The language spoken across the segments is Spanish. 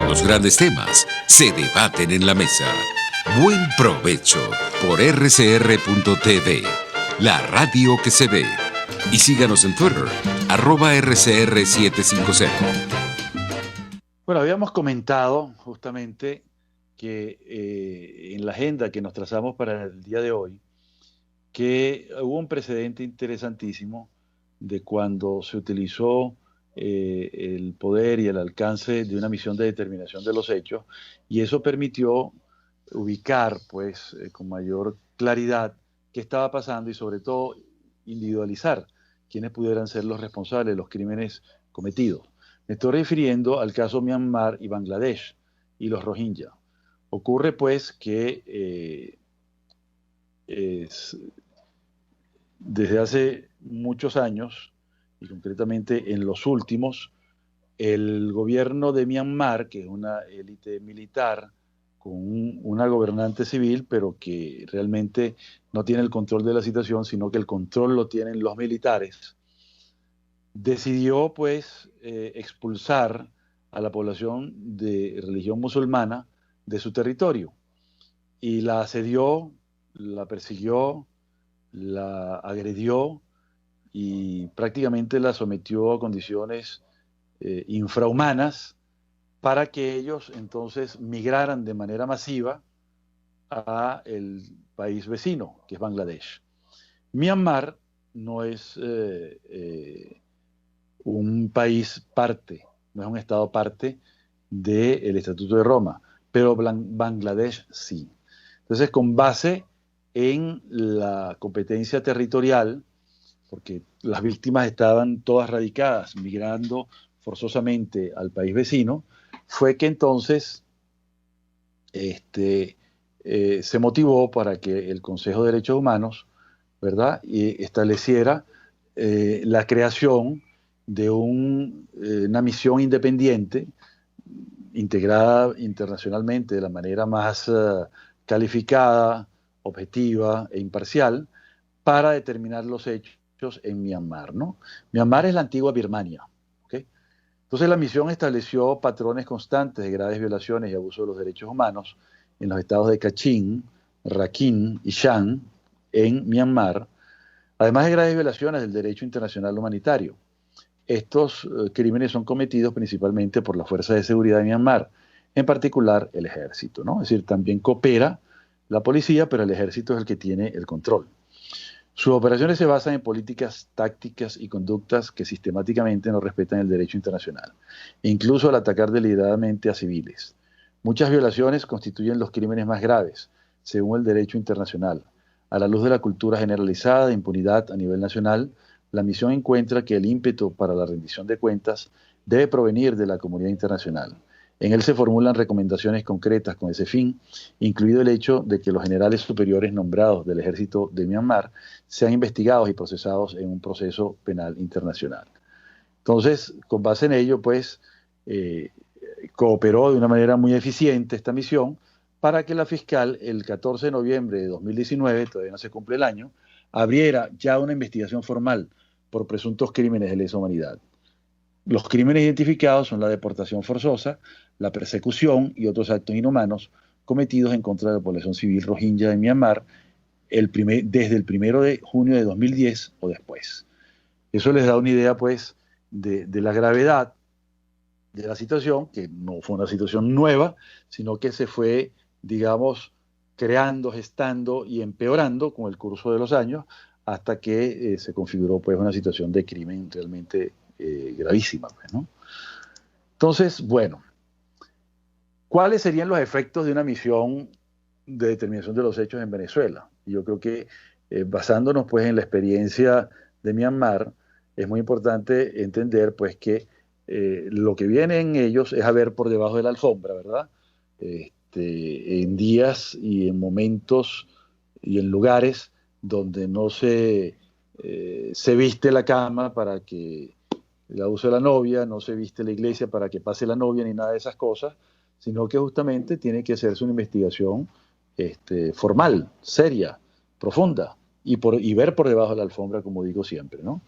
Los grandes temas se debaten en la mesa. Buen provecho por rcr.tv, la radio que se ve. Y síganos en Twitter, @rcr750. Bueno, habíamos comentado justamente que en la agenda que nos trazamos para el día de hoy, que hubo un precedente interesantísimo de cuando se utilizó el poder y el alcance de una misión de determinación de los hechos, y eso permitió ubicar pues con mayor claridad qué estaba pasando y sobre todo individualizar quiénes pudieran ser los responsables de los crímenes cometidos. Me estoy refiriendo al caso Myanmar y Bangladesh y los Rohingya. Ocurre pues que desde hace muchos años, y concretamente en los últimos, el gobierno de Myanmar, que es una élite militar con una gobernante civil, pero que realmente no tiene el control de la situación, sino que el control lo tienen los militares, decidió pues expulsar a la población de religión musulmana de su territorio y la asedió, la persiguió, la agredió y prácticamente la sometió a condiciones infrahumanas para que ellos entonces migraran de manera masiva a el país vecino, que es Bangladesh. Myanmar no es un país parte, no es un estado parte del Estatuto de Roma, pero Bangladesh sí. Entonces, con base en la competencia territorial, porque las víctimas estaban todas radicadas, migrando forzosamente al país vecino, fue que entonces se motivó para que el Consejo de Derechos Humanos, ¿verdad?, y estableciera la creación de una misión independiente, integrada internacionalmente de la manera más calificada, objetiva e imparcial, para determinar los hechos en Myanmar, ¿no? Myanmar es la antigua Birmania, ¿ok? Entonces la misión estableció patrones constantes de graves violaciones y abusos de los derechos humanos en los estados de Kachin, Rakhine y Shan, en Myanmar, además de graves violaciones del derecho internacional humanitario. Estos crímenes son cometidos principalmente por las fuerzas de seguridad de Myanmar, en particular el ejército, ¿no? Es decir, también coopera la policía, pero el ejército es el que tiene el control. Sus operaciones se basan en políticas, tácticas y conductas que sistemáticamente no respetan el derecho internacional, incluso al atacar deliberadamente a civiles. Muchas violaciones constituyen los crímenes más graves, según el derecho internacional. A la luz de la cultura generalizada de impunidad a nivel nacional, la misión encuentra que el ímpetu para la rendición de cuentas debe provenir de la comunidad internacional. En él se formulan recomendaciones concretas con ese fin, incluido el hecho de que los generales superiores nombrados del ejército de Myanmar sean investigados y procesados en un proceso penal internacional. Entonces, con base en ello, pues, cooperó de una manera muy eficiente esta misión para que la fiscal, el 14 de noviembre de 2019, todavía no se cumple el año, abriera ya una investigación formal por presuntos crímenes de lesa humanidad. Los crímenes identificados son la deportación forzosa, la persecución y otros actos inhumanos cometidos en contra de la población civil rohingya de Myanmar desde el 1 de junio de 2010 o después. Eso les da una idea, pues, de la gravedad de la situación, que no fue una situación nueva, sino que se fue, digamos, creando, gestando y empeorando con el curso de los años hasta que se configuró, pues, una situación de crimen realmente gravísima, pues, ¿no? Entonces, bueno, ¿cuáles serían los efectos de una misión de determinación de los hechos en Venezuela? Y yo creo que basándonos pues en la experiencia de Myanmar, es muy importante entender pues que lo que viene en ellos es a ver por debajo de la alfombra, ¿verdad? En días y en momentos y en lugares donde no se viste la cama para que la use la novia, no se viste la iglesia para que pase la novia ni nada de esas cosas, sino que justamente tiene que hacerse una investigación formal, seria, profunda, y ver por debajo de la alfombra, como digo siempre, ¿no?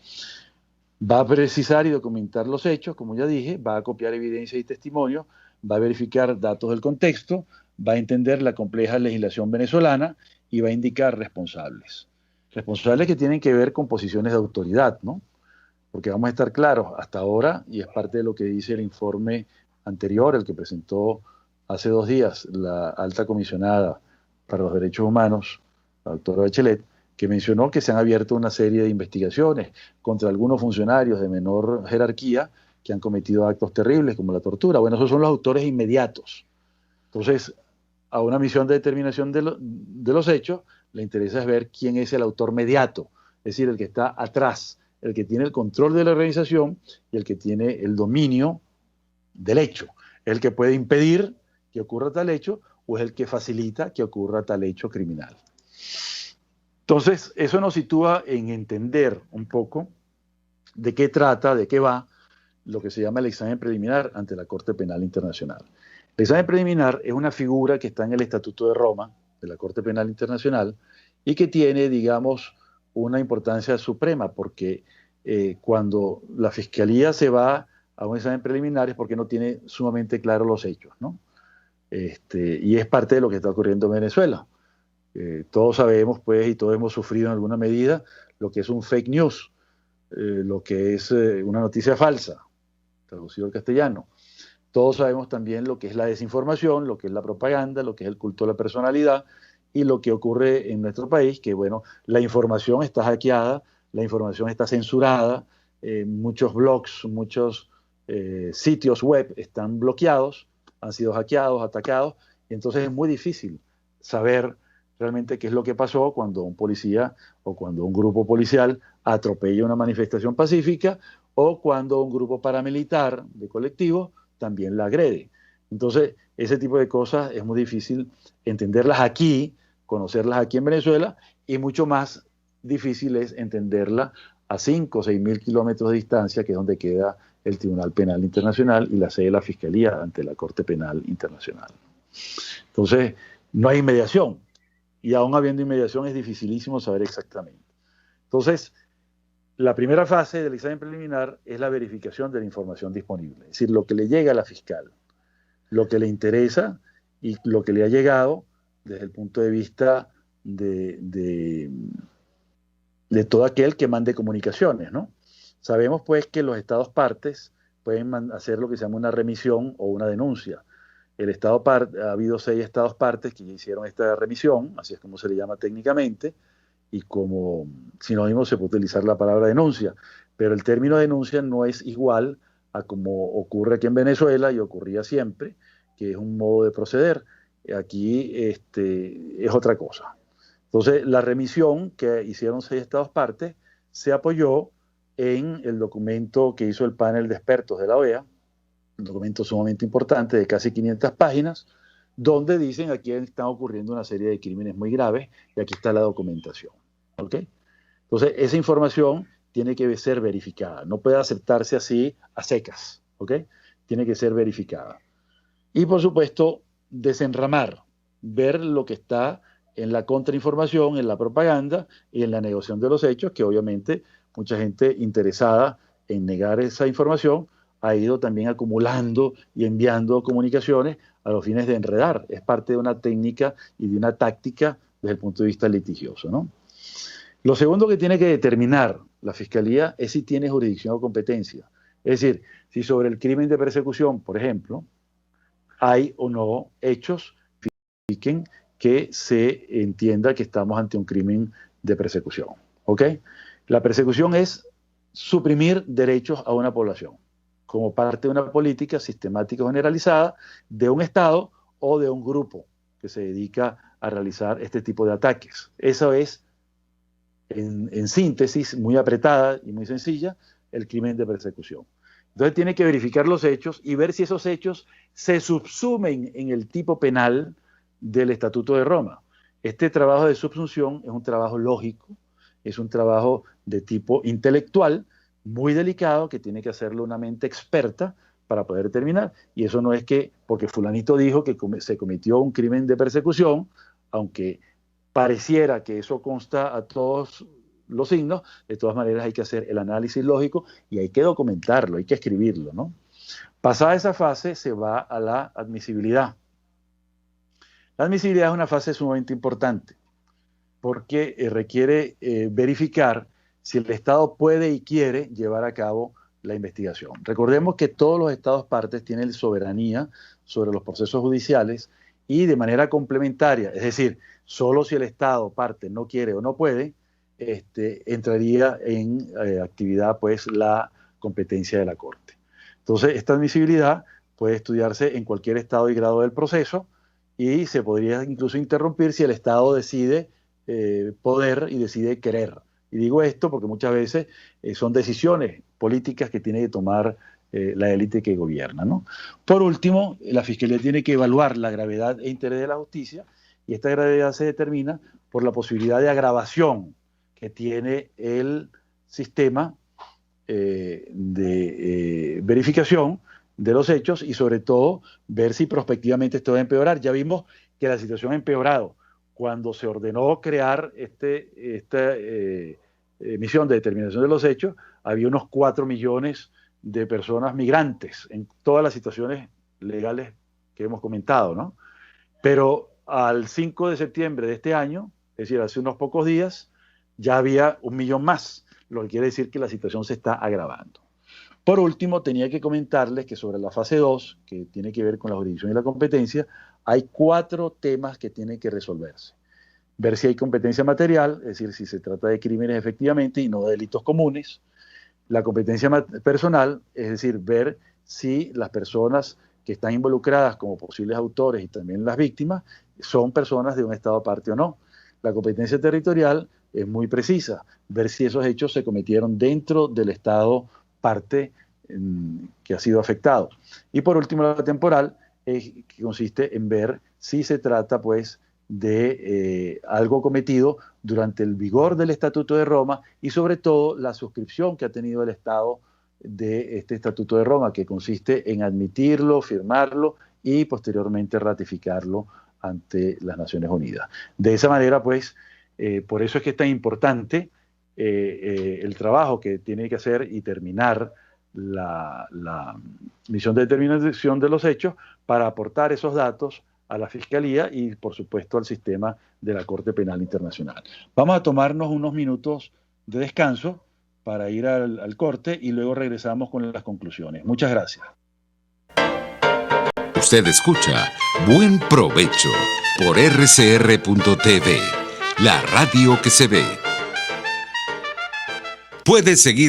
Va a precisar y documentar los hechos, como ya dije, va a copiar evidencias y testimonios va a verificar datos del contexto, va a entender la compleja legislación venezolana y va a indicar responsables. Responsables que tienen que ver con posiciones de autoridad, ¿no? Porque vamos a estar claros, hasta ahora, y es parte de lo que dice el informe anterior, el que presentó hace 2 días la alta comisionada para los derechos humanos, la doctora Bachelet, que mencionó que se han abierto una serie de investigaciones contra algunos funcionarios de menor jerarquía que han cometido actos terribles como la tortura. Bueno, esos son los autores inmediatos. Entonces, a una misión de determinación de los hechos, le interesa es ver quién es el autor mediato, es decir, el que está atrás, el que tiene el control de la organización y el que tiene el dominio del hecho, el que puede impedir que ocurra tal hecho o es el que facilita que ocurra tal hecho criminal. Entonces, eso nos sitúa en entender un poco de qué trata, de qué va lo que se llama el examen preliminar ante la Corte Penal Internacional. El examen preliminar es una figura que está en el Estatuto de Roma, de la Corte Penal Internacional, y que tiene, digamos, una importancia suprema, porque cuando la Fiscalía se va a un examen preliminar es porque no tiene sumamente claros los hechos, ¿no? Y es parte de lo que está ocurriendo en Venezuela. Todos sabemos, pues, y todos hemos sufrido en alguna medida lo que es un fake news, lo que es una noticia falsa, traducido al castellano. Todos sabemos también lo que es la desinformación, lo que es la propaganda, lo que es el culto a la personalidad y lo que ocurre en nuestro país, que bueno, la información está hackeada, la información está censurada, muchos blogs, muchos sitios web están bloqueados, han sido hackeados, atacados, y entonces es muy difícil saber realmente qué es lo que pasó cuando un policía o cuando un grupo policial atropella una manifestación pacífica o cuando un grupo paramilitar de colectivos también la agrede. Entonces, ese tipo de cosas es muy difícil entenderlas aquí, conocerlas aquí en Venezuela, y mucho más difícil es entenderlas a 5 o 6 mil kilómetros de distancia, que es donde queda el Tribunal Penal Internacional y la sede de la Fiscalía ante la Corte Penal Internacional. Entonces, no hay inmediación, y aún habiendo inmediación es dificilísimo saber exactamente. Entonces, la primera fase del examen preliminar es la verificación de la información disponible, es decir, lo que le llega a la fiscal, lo que le interesa y lo que le ha llegado desde el punto de vista de todo aquel que mande comunicaciones, ¿no? Sabemos, pues, que los estados partes pueden hacer lo que se llama una remisión o una denuncia. Ha habido 6 estados partes que ya hicieron esta remisión, así es como se le llama técnicamente, y como sinónimo se puede utilizar la palabra denuncia, pero el término denuncia no es igual a como ocurre aquí en Venezuela y ocurría siempre, que es un modo de proceder. Aquí es otra cosa. Entonces, la remisión que hicieron 6 estados partes se apoyó en el documento que hizo el panel de expertos de la OEA, un documento sumamente importante de casi 500 páginas, donde dicen aquí están ocurriendo una serie de crímenes muy graves y aquí está la documentación. ¿Ok? Entonces, esa información tiene que ser verificada, no puede aceptarse así a secas. ¿Ok? Tiene que ser verificada. Y, por supuesto, desenramar, ver lo que está en la contrainformación, en la propaganda y en la negación de los hechos, que obviamente mucha gente interesada en negar esa información ha ido también acumulando y enviando comunicaciones a los fines de enredar. Es parte de una técnica y de una táctica desde el punto de vista litigioso, ¿no? Lo segundo que tiene que determinar la Fiscalía es si tiene jurisdicción o competencia. Es decir, si sobre el crimen de persecución, por ejemplo, hay o no hechos que se entienda que estamos ante un crimen de persecución. ¿Ok? La persecución es suprimir derechos a una población como parte de una política sistemática o generalizada de un Estado o de un grupo que se dedica a realizar este tipo de ataques. Eso es, en síntesis, muy apretada y muy sencilla, el crimen de persecución. Entonces tiene que verificar los hechos y ver si esos hechos se subsumen en el tipo penal del Estatuto de Roma. Este trabajo de subsunción es un trabajo lógico, es un trabajo de tipo intelectual, muy delicado, que tiene que hacerlo una mente experta para poder determinar, y eso no es que porque fulanito dijo que se cometió un crimen de persecución, aunque pareciera que eso consta a todos los signos, de todas maneras hay que hacer el análisis lógico y hay que documentarlo, hay que escribirlo, ¿no? Pasada esa fase se va a la admisibilidad. La admisibilidad es una fase sumamente importante porque requiere verificar si el Estado puede y quiere llevar a cabo la investigación. Recordemos que todos los Estados partes tienen soberanía sobre los procesos judiciales y de manera complementaria, es decir, solo si el Estado parte no quiere o no puede, entraría en actividad pues la competencia de la Corte. Entonces, esta admisibilidad puede estudiarse en cualquier estado y grado del proceso y se podría incluso interrumpir si el Estado decide poder y decide querer. Y digo esto porque muchas veces son decisiones políticas que tiene que tomar la élite que gobierna, ¿no? Por último, la Fiscalía tiene que evaluar la gravedad e interés de la justicia y esta gravedad se determina por la posibilidad de agravación que tiene el sistema de verificación de los hechos y sobre todo ver si prospectivamente esto va a empeorar. Ya vimos que la situación ha empeorado. Cuando se ordenó crear esta misión de determinación de los hechos, había unos 4 millones de personas migrantes en todas las situaciones legales que hemos comentado, ¿no? Pero al 5 de septiembre de este año, es decir, hace unos pocos días, ya había 1 millón más, lo que quiere decir que la situación se está agravando. Por último, tenía que comentarles que sobre la fase 2, que tiene que ver con la jurisdicción y la competencia, hay 4 temas que tienen que resolverse. Ver si hay competencia material, es decir, si se trata de crímenes efectivamente y no de delitos comunes. La competencia personal, es decir, ver si las personas que están involucradas como posibles autores y también las víctimas son personas de un Estado parte o no. La competencia territorial es muy precisa, ver si esos hechos se cometieron dentro del Estado parte que ha sido afectado. Y por último, la temporal, que consiste en ver si se trata pues de algo cometido durante el vigor del Estatuto de Roma y sobre todo la suscripción que ha tenido el Estado de este Estatuto de Roma, que consiste en admitirlo, firmarlo y posteriormente ratificarlo ante las Naciones Unidas. De esa manera, pues, por eso es que es tan importante el trabajo que tiene que hacer y terminar la misión de determinación de los hechos para aportar esos datos a la Fiscalía y, por supuesto, al sistema de la Corte Penal Internacional. Vamos a tomarnos unos minutos de descanso para ir al corte y luego regresamos con las conclusiones. Muchas gracias. Usted escucha Buen Provecho por rcr.tv, la radio que se ve. Puede seguir